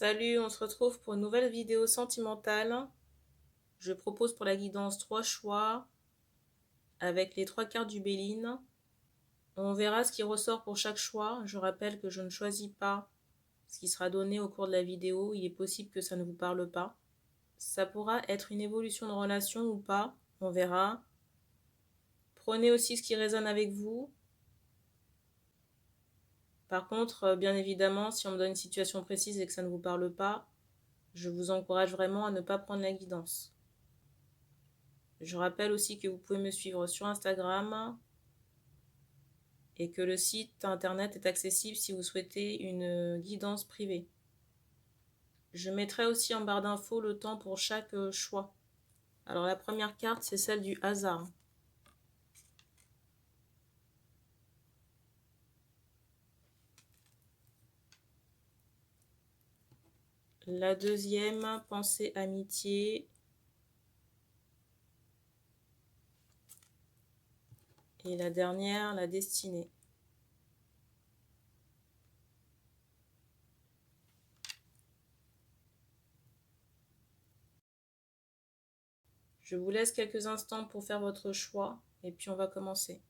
Salut, on se retrouve pour une nouvelle vidéo sentimentale. Je propose pour la guidance 3 choix avec les 3 cartes du Béline. On verra ce qui ressort pour chaque choix. Je rappelle que je ne choisis pas ce qui sera donné au cours de la vidéo. Il est possible que ça ne vous parle pas. Ça pourra être une évolution de relation ou pas. On verra. Prenez aussi ce qui résonne avec vous. Par contre, bien évidemment, si on me donne une situation précise et que ça ne vous parle pas, je vous encourage vraiment à ne pas prendre la guidance. Je rappelle aussi que vous pouvez me suivre sur Instagram et que le site internet est accessible si vous souhaitez une guidance privée. Je mettrai aussi en barre d'infos le temps pour chaque choix. Alors la première carte, c'est celle du hasard. La deuxième, pensée amitié. Et la dernière, la destinée. Je vous laisse quelques instants pour faire votre choix et puis on va commencer.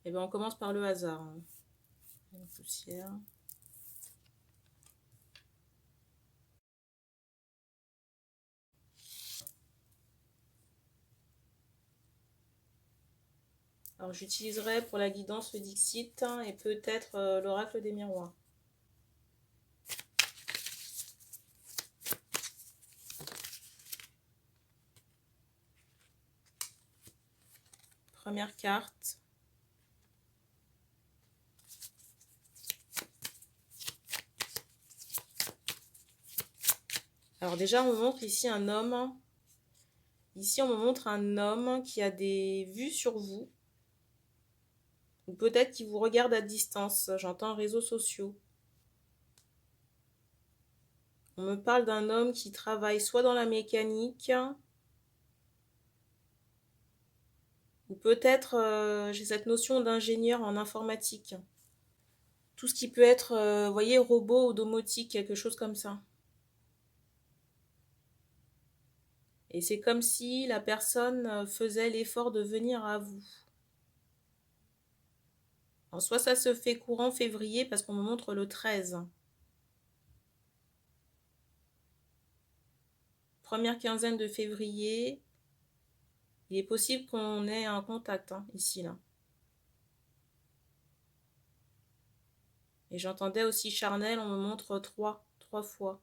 Et bien on commence par le hasard. La poussière. Alors j'utiliserai pour la guidance le Dixit et peut-être l'oracle des miroirs. Première carte. Alors déjà, on me montre ici un homme. Ici, on me montre un homme qui a des vues sur vous. Ou peut-être qu'il vous regarde à distance. J'entends réseaux sociaux. On me parle d'un homme qui travaille soit dans la mécanique, ou peut-être j'ai cette notion d'ingénieur en informatique. Tout ce qui peut être, vous voyez, robot ou domotique, quelque chose comme ça. Et c'est comme si la personne faisait l'effort de venir à vous. Alors, soit ça se fait courant février parce qu'on me montre le 13. Première quinzaine de février, il est possible qu'on ait un contact ici, là. Et j'entendais aussi charnel, on me montre 3 fois.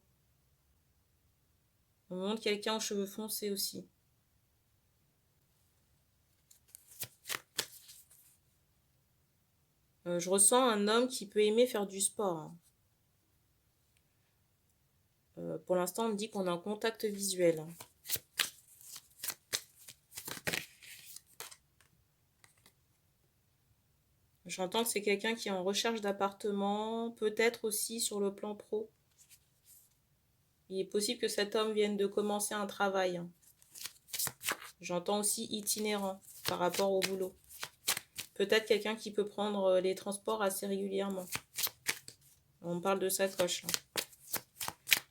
On me montre quelqu'un aux cheveux foncés aussi. Je ressens un homme qui peut aimer faire du sport. Pour l'instant, on me dit qu'on a un contact visuel. J'entends que c'est quelqu'un qui est en recherche d'appartement, peut-être aussi sur le plan pro. Il est possible que cet homme vienne de commencer un travail. J'entends aussi itinérant par rapport au boulot. Peut-être quelqu'un qui peut prendre les transports assez régulièrement. On parle de sacoche, là.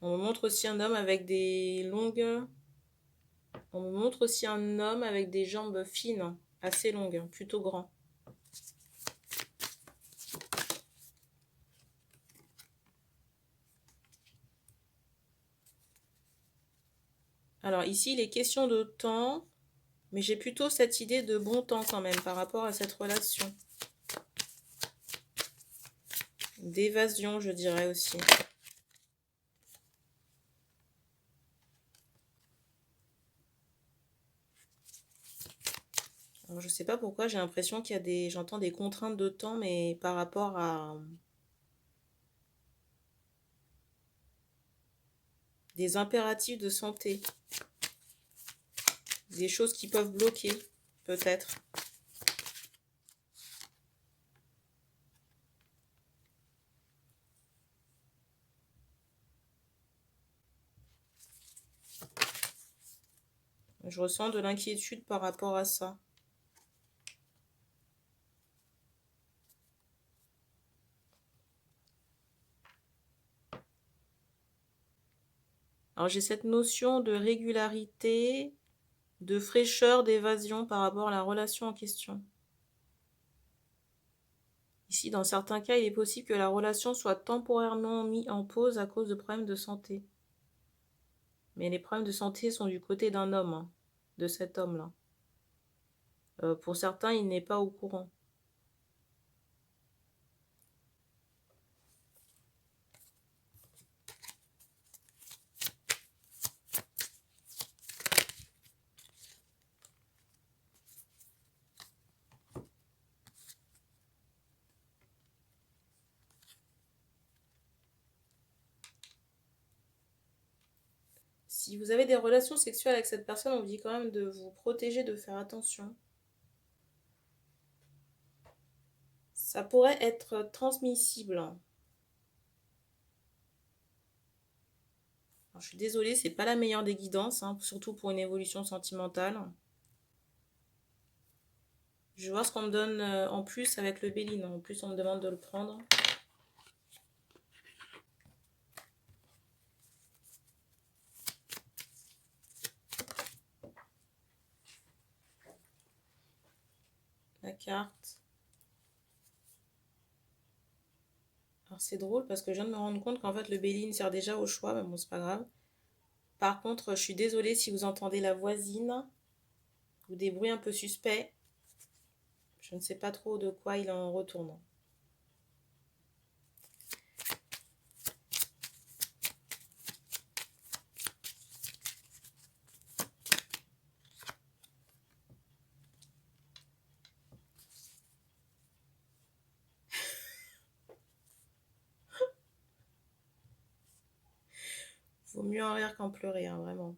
On me montre aussi un homme avec des longues... On me montre aussi un homme avec des jambes fines, assez longues, plutôt grand. Alors ici, il est question de temps, mais j'ai plutôt cette idée de bon temps quand même par rapport à cette relation. D'évasion, je dirais aussi. Alors, je sais pas pourquoi, j'ai l'impression qu'il y a des... J'entends des contraintes de temps, mais par rapport à... des impératifs de santé. Des choses qui peuvent bloquer, peut-être. Je ressens de l'inquiétude par rapport à ça. Alors j'ai cette notion de régularité, de fraîcheur, d'évasion par rapport à la relation en question. Ici, dans certains cas, il est possible que la relation soit temporairement mise en pause à cause de problèmes de santé. Mais les problèmes de santé sont du côté d'un homme, hein, de cet homme-là. Pour certains, il n'est pas au courant. Si vous avez des relations sexuelles avec cette personne, on vous dit quand même de vous protéger, de faire attention. Ça pourrait être transmissible. Alors, je suis désolée, c'est pas la meilleure des guidances, hein, surtout pour une évolution sentimentale. Je vais voir ce qu'on me donne en plus avec le Béline. En plus, on me demande de le prendre. La carte. Alors c'est drôle parce que je viens de me rendre compte qu'en fait le Béline sert déjà au choix, mais bon c'est pas grave. Par contre, je suis désolée si vous entendez la voisine ou des bruits un peu suspects. Je ne sais pas trop de quoi il en retourne. Vaut mieux en rire qu'en pleurer, hein, vraiment.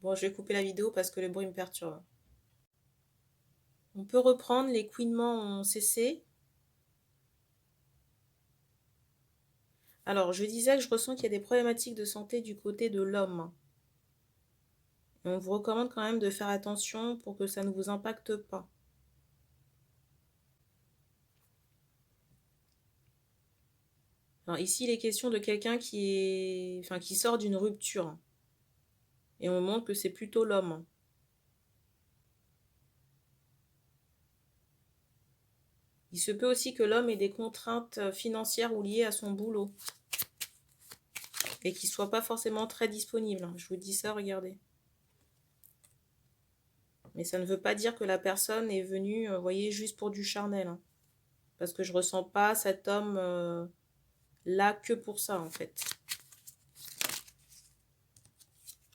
Bon, je vais couper la vidéo parce que le bruit me perturbe. On peut reprendre, les couinements ont cessé. Alors, je disais que je ressens qu'il y a des problématiques de santé du côté de l'homme. On vous recommande quand même de faire attention pour que ça ne vous impacte pas. Alors ici, il est question de quelqu'un qui sort d'une rupture. Et on montre que c'est plutôt l'homme. Il se peut aussi que l'homme ait des contraintes financières ou liées à son boulot. Et qu'il ne soit pas forcément très disponible. Je vous dis ça, regardez. Mais ça ne veut pas dire que la personne est venue, vous voyez, juste pour du charnel. Hein. Parce que je ne ressens pas cet homme là que pour ça, en fait.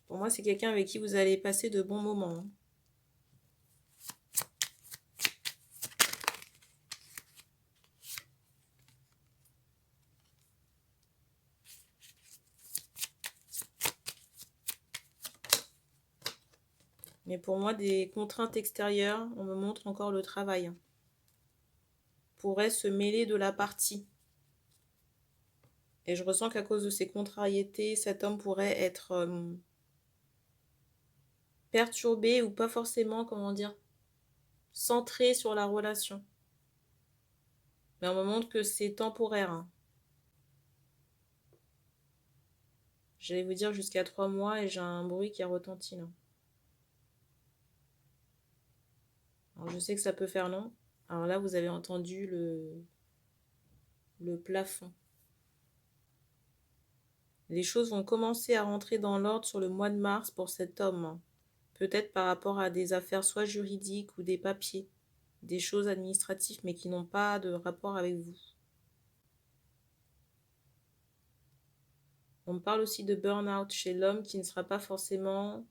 Pour moi, c'est quelqu'un avec qui vous allez passer de bons moments. Hein. Mais pour moi, des contraintes extérieures, on me montre encore le travail. Pourrait se mêler de la partie. Et je ressens qu'à cause de ces contrariétés, cet homme pourrait être perturbé ou pas forcément, comment dire, centré sur la relation. Mais on me montre que c'est temporaire. Hein. J'allais vous dire jusqu'à 3 mois et j'ai un bruit qui a retenti là. Alors je sais que ça peut faire long. Alors là, vous avez entendu le plafond. Les choses vont commencer à rentrer dans l'ordre sur le mois de mars pour cet homme. Peut-être par rapport à des affaires soit juridiques ou des papiers. Des choses administratives mais qui n'ont pas de rapport avec vous. On me parle aussi de burn-out chez l'homme qui ne sera pas forcément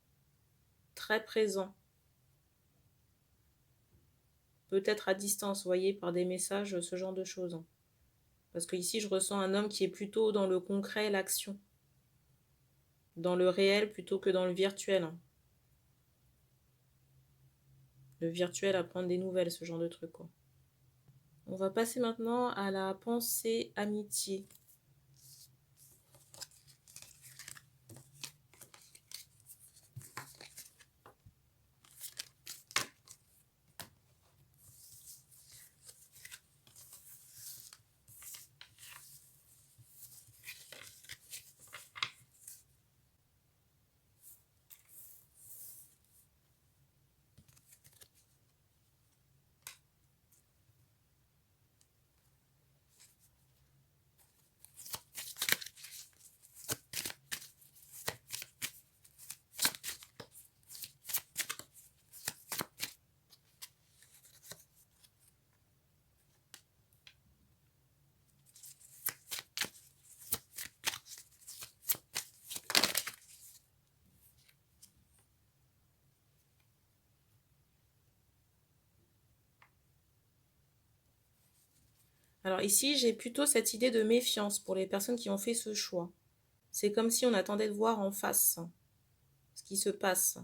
très présent. Peut-être à distance, vous voyez, par des messages, ce genre de choses. Parce que ici, je ressens un homme qui est plutôt dans le concret, l'action. Dans le réel plutôt que dans le virtuel. Le virtuel à prendre des nouvelles, ce genre de truc, quoi. On va passer maintenant à la pensée amitié. Alors ici, j'ai plutôt cette idée de méfiance pour les personnes qui ont fait ce choix. C'est comme si on attendait de voir en face ce qui se passe.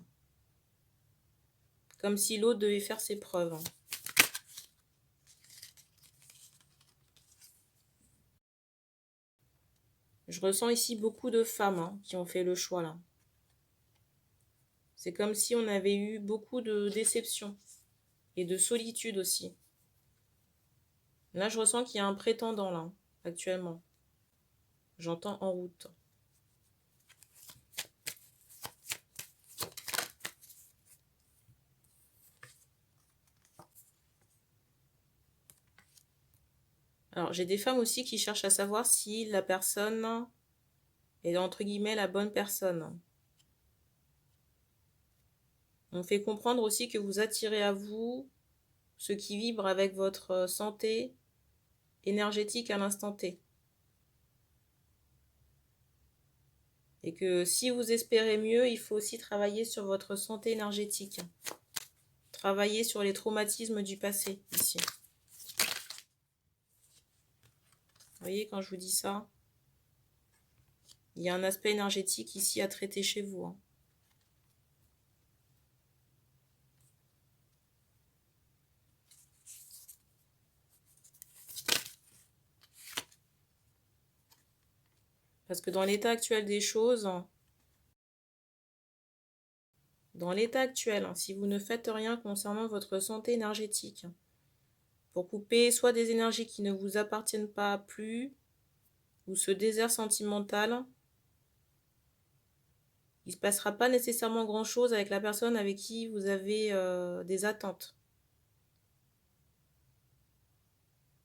Comme si l'autre devait faire ses preuves. Je ressens ici beaucoup de femmes qui ont fait le choix là. C'est comme si on avait eu beaucoup de déception et de solitude aussi. Là, je ressens qu'il y a un prétendant là, actuellement. J'entends en route. Alors, j'ai des femmes aussi qui cherchent à savoir si la personne est entre guillemets la bonne personne. On fait comprendre aussi que vous attirez à vous ce qui vibre avec votre santé énergétique à l'instant T. Et que si vous espérez mieux, il faut aussi travailler sur votre santé énergétique. Travailler sur les traumatismes du passé, ici. Vous voyez, quand je vous dis ça, il y a un aspect énergétique ici à traiter chez vous. Parce que dans l'état actuel des choses, si vous ne faites rien concernant votre santé énergétique, pour couper soit des énergies qui ne vous appartiennent pas plus, ou ce désert sentimental, il ne se passera pas nécessairement grand-chose avec la personne avec qui vous avez des attentes.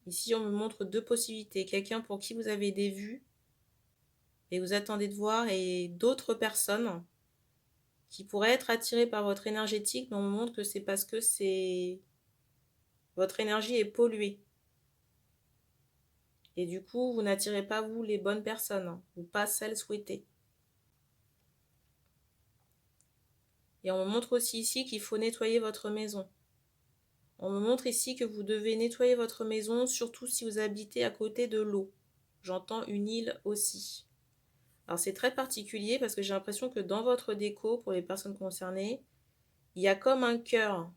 Ici, on me montre deux possibilités. Quelqu'un pour qui vous avez des vues et vous attendez de voir, et d'autres personnes qui pourraient être attirées par votre énergétique, mais on me montre que c'est parce que votre énergie est polluée. Et du coup, vous n'attirez pas, vous, les bonnes personnes, ou pas celles souhaitées. Et on me montre aussi ici qu'il faut nettoyer votre maison. On me montre ici que vous devez nettoyer votre maison, surtout si vous habitez à côté de l'eau. J'entends une île aussi. Alors c'est très particulier parce que j'ai l'impression que dans votre déco, pour les personnes concernées, il y a comme un cœur.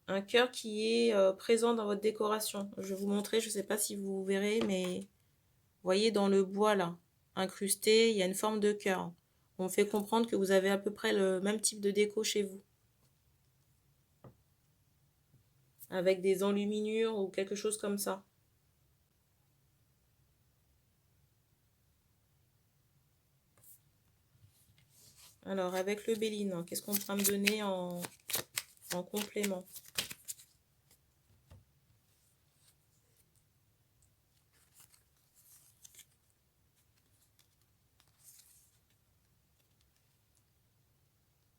Un cœur qui est présent dans votre décoration. Je vais vous montrer, je ne sais pas si vous verrez, mais vous voyez dans le bois là, incrusté, il y a une forme de cœur. On me fait comprendre que vous avez à peu près le même type de déco chez vous. Avec des enluminures ou quelque chose comme ça. Alors, avec le Béline, qu'est-ce qu'on pourra me donner en complément?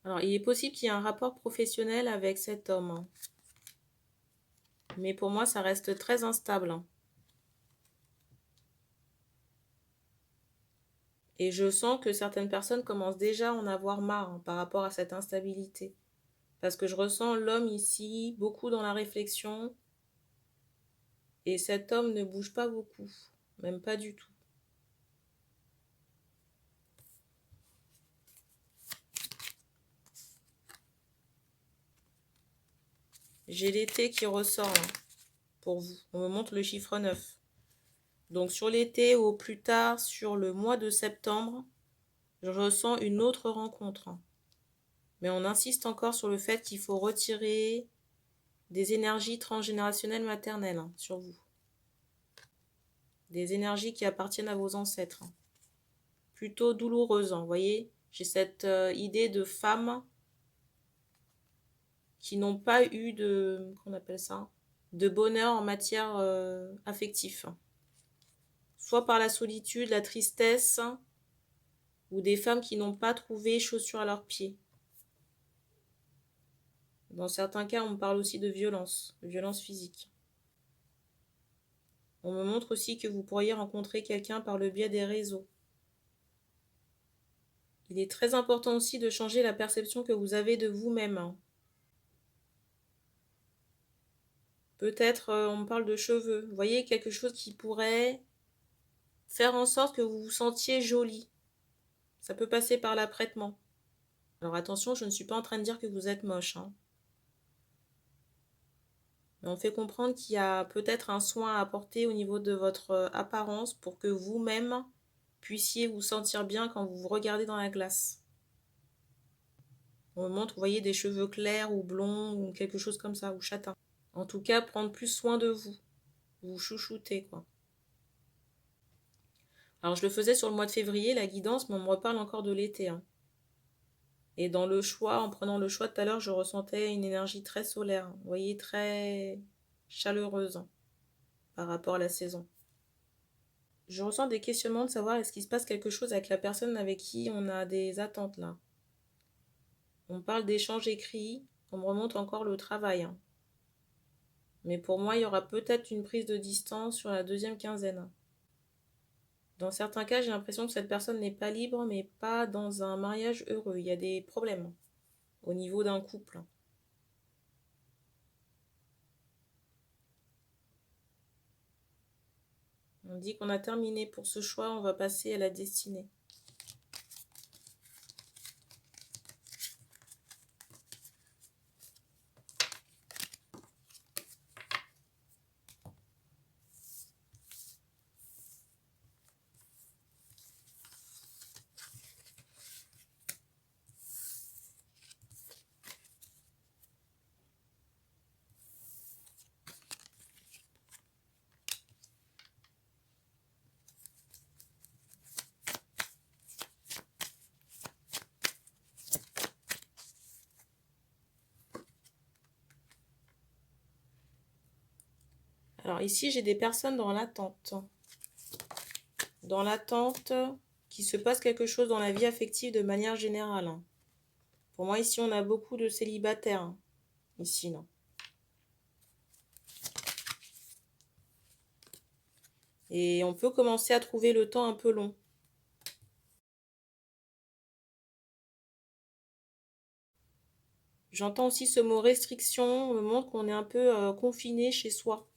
Alors, il est possible qu'il y ait un rapport professionnel avec cet homme. Mais pour moi, ça reste très instable. Et je sens que certaines personnes commencent déjà à en avoir marre par rapport à cette instabilité. Parce que je ressens l'homme ici, beaucoup dans la réflexion. Et cet homme ne bouge pas beaucoup, même pas du tout. J'ai l'été qui ressort là, pour vous. On me montre le chiffre 9. Donc sur l'été ou au plus tard, sur le mois de septembre, je ressens une autre rencontre. Mais on insiste encore sur le fait qu'il faut retirer des énergies transgénérationnelles maternelles sur vous. Des énergies qui appartiennent à vos ancêtres. Plutôt douloureuses, vous voyez. J'ai cette idée de femmes qui n'ont pas eu qu'on appelle ça, de bonheur en matière affective. Soit par la solitude, la tristesse, ou des femmes qui n'ont pas trouvé chaussures à leurs pieds. Dans certains cas, on me parle aussi de violence physique. On me montre aussi que vous pourriez rencontrer quelqu'un par le biais des réseaux. Il est très important aussi de changer la perception que vous avez de vous-même. Peut-être, on me parle de cheveux. Vous voyez, quelque chose qui pourrait faire en sorte que vous vous sentiez jolie. Ça peut passer par l'apprêtement. Alors attention, je ne suis pas en train de dire que vous êtes moche, hein. Mais on fait comprendre qu'il y a peut-être un soin à apporter au niveau de votre apparence pour que vous-même puissiez vous sentir bien quand vous vous regardez dans la glace. On me montre, vous voyez, des cheveux clairs ou blonds ou quelque chose comme ça, ou châtain. En tout cas, prendre plus soin de vous. Vous chouchoutez, quoi. Alors, je le faisais sur le mois de février, la guidance, mais on me reparle encore de l'été, hein. Et dans le choix, en prenant le choix tout à l'heure, je ressentais une énergie très solaire, vous voyez, très chaleureuse, hein, par rapport à la saison. Je ressens des questionnements de savoir est-ce qu'il se passe quelque chose avec la personne avec qui on a des attentes là. On parle d'échanges écrits, on me remonte encore le travail, hein. Mais pour moi, il y aura peut-être une prise de distance sur la deuxième quinzaine. Dans certains cas, j'ai l'impression que cette personne n'est pas libre, mais pas dans un mariage heureux. Il y a des problèmes au niveau d'un couple. On dit qu'on a terminé pour ce choix, on va passer à la destinée. Alors ici, j'ai des personnes dans l'attente. Dans l'attente qu'il se passe quelque chose dans la vie affective de manière générale, hein. Pour moi, ici, on a beaucoup de célibataires, hein. Ici, non. Et on peut commencer à trouver le temps un peu long. J'entends aussi ce mot restriction, on me montre qu'on est un peu confiné chez soi.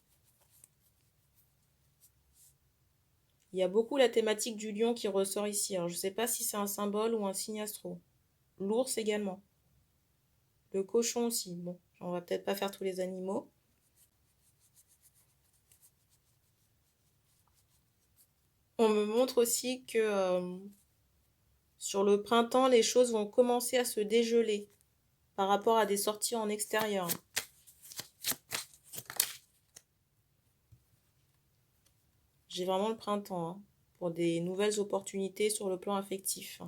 Il y a beaucoup la thématique du lion qui ressort ici. Alors, je ne sais pas si c'est un symbole ou un signe astro. L'ours également. Le cochon aussi. Bon, on va peut-être pas faire tous les animaux. On me montre aussi que sur le printemps, les choses vont commencer à se dégeler par rapport à des sorties en extérieur. J'ai vraiment le printemps, hein, pour des nouvelles opportunités sur le plan affectif.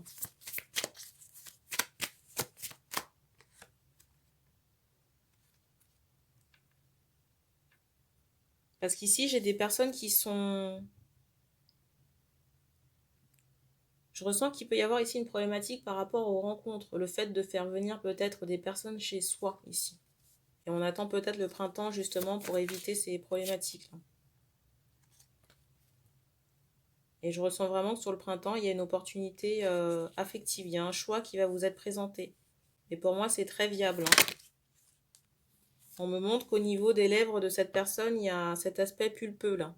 Parce qu'ici, j'ai des personnes qui sont... Je ressens qu'il peut y avoir ici une problématique par rapport aux rencontres. Le fait de faire venir peut-être des personnes chez soi ici. Et on attend peut-être le printemps justement pour éviter ces problématiques-là. Et je ressens vraiment que sur le printemps, il y a une opportunité affective. Il y a un choix qui va vous être présenté. Et pour moi, c'est très viable, hein. On me montre qu'au niveau des lèvres de cette personne, il y a cet aspect pulpeux là.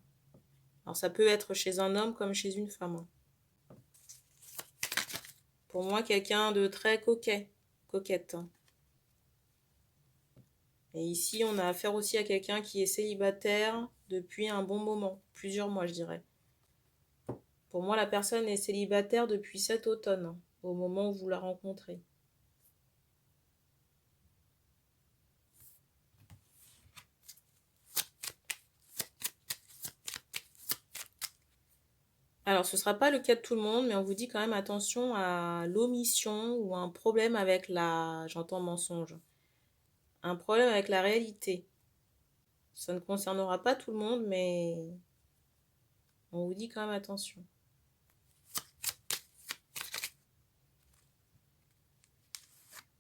Alors ça peut être chez un homme comme chez une femme, hein. Pour moi, quelqu'un de très coquet, coquette, hein. Et ici, on a affaire aussi à quelqu'un qui est célibataire depuis un bon moment, plusieurs mois, je dirais. Pour moi, la personne est célibataire depuis cet automne, hein, au moment où vous la rencontrez. Alors, ce ne sera pas le cas de tout le monde, mais on vous dit quand même attention à l'omission ou un problème avec la... J'entends mensonge. Un problème avec la réalité. Ça ne concernera pas tout le monde, mais on vous dit quand même attention.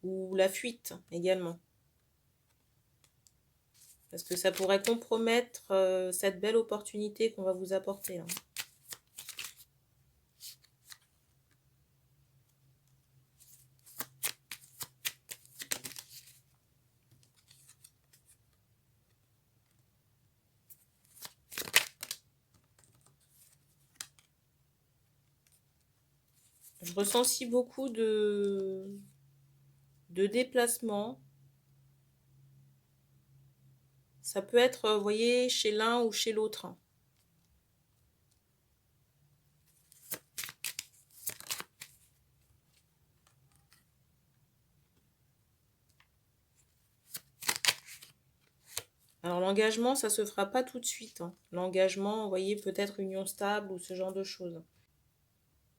Ou la fuite également. Parce que ça pourrait compromettre cette belle opportunité qu'on va vous apporter, hein. Je ressens aussi beaucoup de déplacements. Ça peut être, vous voyez, chez l'un ou chez l'autre, hein. Alors l'engagement, ça se fera pas tout de suite, hein. L'engagement, vous voyez, peut-être union stable ou ce genre de choses.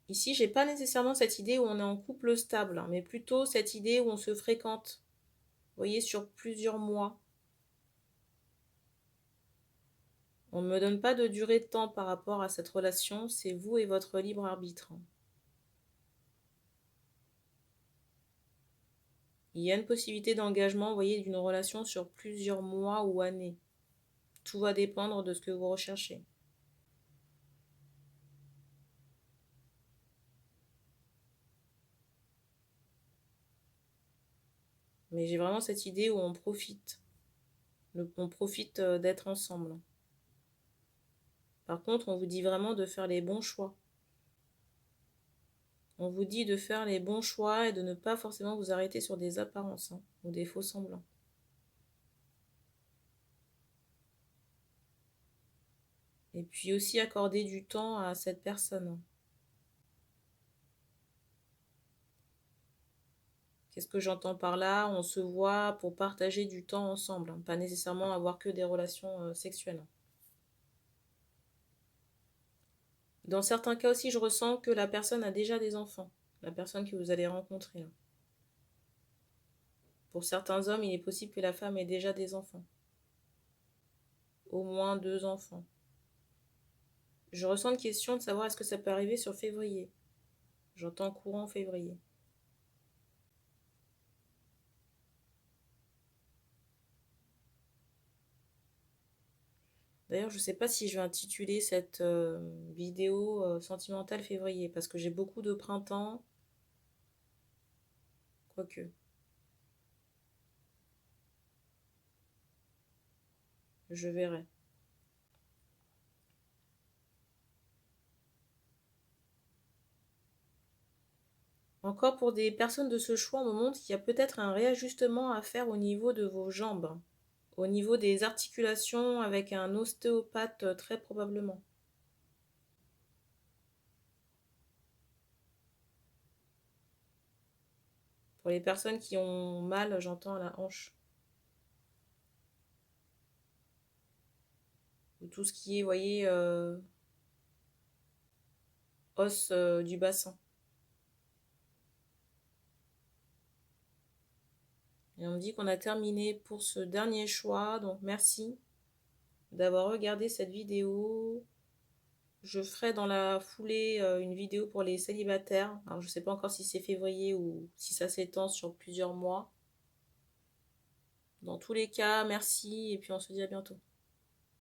Ici, j'ai pas nécessairement cette idée où on est en couple stable, hein, mais plutôt cette idée où on se fréquente, vous voyez, sur plusieurs mois. On ne me donne pas de durée de temps par rapport à cette relation, c'est vous et votre libre arbitre. Il y a une possibilité d'engagement, vous voyez, d'une relation sur plusieurs mois ou années. Tout va dépendre de ce que vous recherchez. Mais j'ai vraiment cette idée où on profite. On profite d'être ensemble. Par contre, on vous dit vraiment de faire les bons choix. On vous dit de faire les bons choix et de ne pas forcément vous arrêter sur des apparences, hein, ou des faux semblants. Et puis aussi accorder du temps à cette personne. Qu'est-ce que j'entends par là? On se voit pour partager du temps ensemble, hein, pas nécessairement avoir que des relations sexuelles. Dans certains cas aussi, je ressens que la personne a déjà des enfants, la personne que vous allez rencontrer, là. Pour certains hommes, il est possible que la femme ait déjà des enfants. Au moins 2 enfants. Je ressens une question de savoir est-ce que ça peut arriver sur février. J'entends courant février. D'ailleurs, je ne sais pas si je vais intituler cette vidéo sentimentale février, parce que j'ai beaucoup de printemps, quoique. Je verrai. Encore pour des personnes de ce choix, on me montre qu'il y a peut-être un réajustement à faire au niveau de vos jambes, au niveau des articulations avec un ostéopathe très probablement. Pour les personnes qui ont mal, j'entends à la hanche. Ou tout ce qui est, vous voyez, os du bassin. Et on me dit qu'on a terminé pour ce dernier choix, donc merci d'avoir regardé cette vidéo. Je ferai dans la foulée une vidéo pour les célibataires. Alors je ne sais pas encore si c'est février ou si ça s'étend sur plusieurs mois. Dans tous les cas, merci et puis on se dit à bientôt.